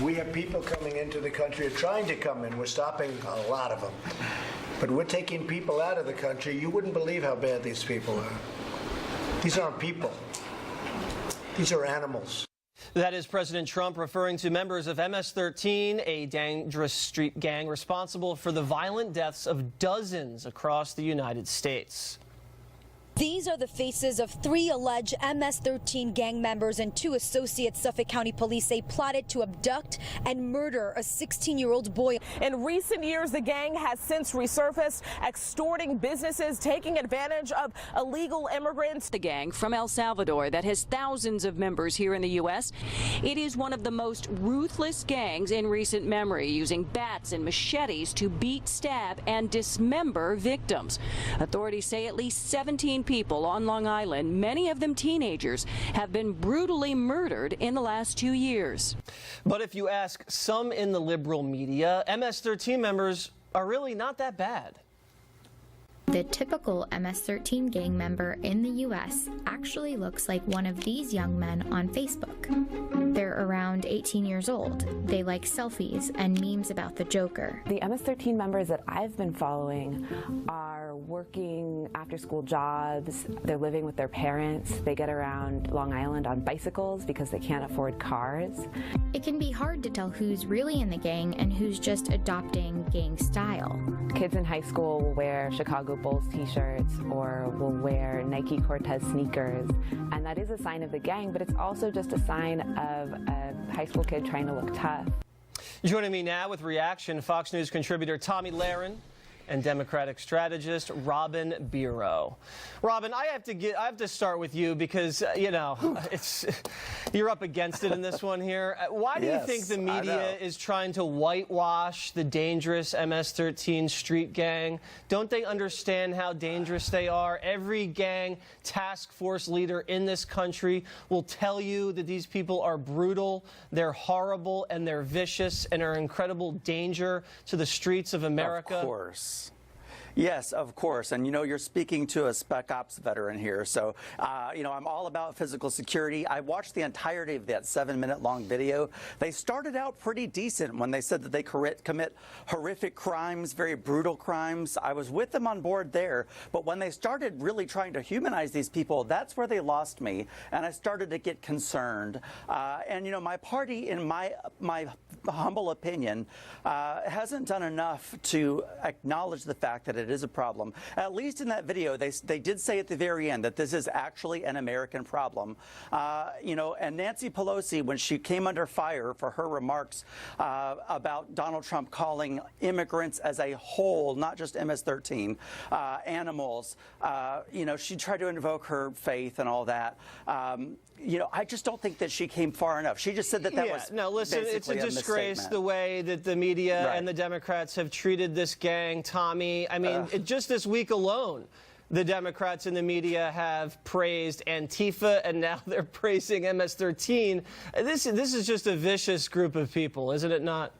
We have people coming into the country or trying to come in. We're stopping a lot of them. But we're taking people out of the country. You wouldn't believe how bad these people are. These aren't people. These are animals. That is President Trump referring to members of MS13, a dangerous street gang responsible for the violent deaths of dozens across the United States. These are the faces of 3 alleged MS-13 gang members and 2 associates Suffolk County Police say plotted to abduct and murder a 16-year-old boy. In recent years, the gang has since resurfaced, extorting businesses, taking advantage of illegal immigrants. The gang from El Salvador that has thousands of members here in the U.S. It is one of the most ruthless gangs in recent memory, using bats and machetes to beat, stab, and dismember victims. Authorities say at least 17 people on Long Island, many of them teenagers, have been brutally murdered in the last 2 years. But if you ask some in the liberal media, MS-13 members are really not that bad. The typical MS-13 gang member in the U.S. actually looks like one of these young men on Facebook. They're around 18 years old. They like selfies and memes about the Joker. The MS-13 members that I've been following are working after-school jobs. They're living with their parents. They get around Long Island on bicycles because they can't afford cars. It can be hard to tell who's really in the gang and who's just adopting gang style. Kids in high school will wear Chicago Bulls t-shirts or will wear Nike Cortez sneakers, and that is a sign of the gang, but it's also just a sign of a high school kid trying to look tough. Joining me now with reaction, Fox News contributor Tommy Lahren and Democratic strategist Robin Biro. Robin, I have to start with you because you know you're up against it in this one here. Why do you think the media is trying to whitewash the dangerous MS-13 street gang? Don't they understand how dangerous they are? Every gang task force leader in this country will tell you that these people are brutal, they're horrible, and they're vicious, and are incredible danger to the streets of America. Of course. Yes, of course. And, you know, you're speaking to a Spec Ops veteran here. So, you know, I'm all about physical security. I watched the entirety of that 7-minute long video. They started out pretty decent when they said that they commit horrific crimes, very brutal crimes. I was with them on board there. But when they started really trying to humanize these people, that's where they lost me. And I started to get concerned. And, you know, my party, in my humble opinion, hasn't done enough to acknowledge the fact that it is a problem. At least in that video, they did say at the very end that this is actually an American problem. You know, and Nancy Pelosi, when she came under fire for her remarks about Donald Trump calling immigrants as a whole, not just MS-13, animals, you know, she tried to invoke her faith and all that. You know, I just don't think that she came far enough. She just said that was no, listen, it's a disgrace the way that the media and the Democrats have treated this gang, Tommy. I mean, just this week alone, the Democrats in the media have praised Antifa, and now they're praising MS-13. This is just a vicious group of people, isn't it not?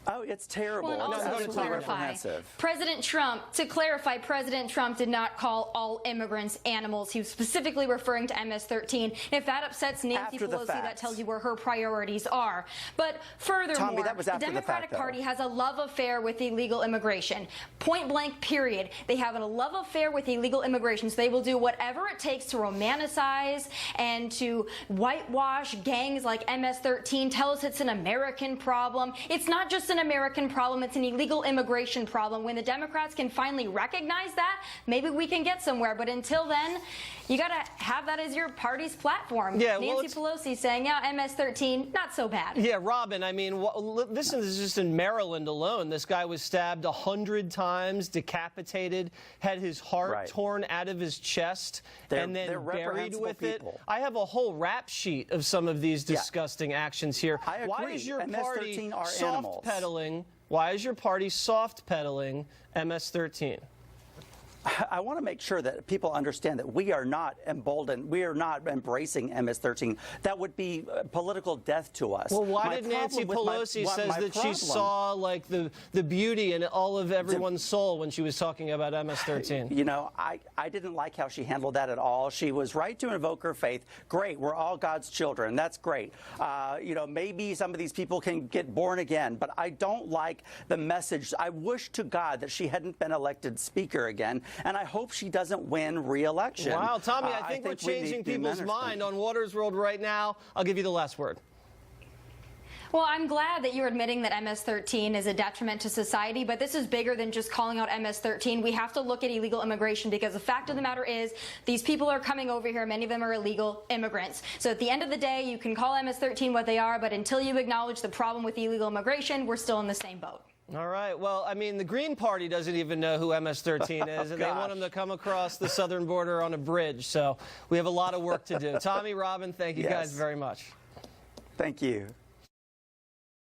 Oh, it's terrible. Well, also to clarify, President Trump did not call all immigrants animals. He was specifically referring to MS-13. If that upsets Nancy Pelosi, that tells you where her priorities are. But furthermore, Tommy, that was after the Democratic Party has a love affair with illegal immigration. Point blank, period. They have a love affair with illegal immigration, so they will do whatever it takes to romanticize and to whitewash gangs like MS-13, tell us it's an American problem. It's not just an American problem, it's an illegal immigration problem. When the Democrats can finally recognize that, maybe we can get somewhere. But until then, you got to have that as your party's platform. Yeah, Nancy Pelosi saying, yeah, MS-13, not so bad. Yeah, Robin, I mean, listen, this is just in Maryland alone. This guy was stabbed 100 times, decapitated, had his heart torn out of his chest, and then buried with it. I have a whole rap sheet of some of these disgusting actions here. I agree. Why is your party soft-pedaling? Why is your party soft-pedaling MS-13? I want to make sure that people understand that we are not emboldened. We are not embracing MS-13. That would be political death to us. Well, why did Nancy Pelosi says that she saw like the beauty in all of everyone's soul when she was talking about MS-13? You know, I didn't like how she handled that at all. She was right to invoke her faith. Great, we're all God's children. That's great. You know, maybe some of these people can get born again, but I don't like the message. I wish to God that she hadn't been elected speaker again. And I hope she doesn't win re-election. Wow, Tommy, I think we're changing people's mind on Water's World right now. I'll give you the last word. Well, I'm glad that you're admitting that MS-13 is a detriment to society, but this is bigger than just calling out MS-13. We have to look at illegal immigration because the fact of the matter is these people are coming over here. Many of them are illegal immigrants. So at the end of the day, you can call MS-13 what they are, but until you acknowledge the problem with illegal immigration, we're still in the same boat. All right. Well, I mean, the Green Party doesn't even know who MS-13 is, and they want them to come across the southern border on a bridge. So we have a lot of work to do. Tommy, Robin, thank you guys very much. Thank you.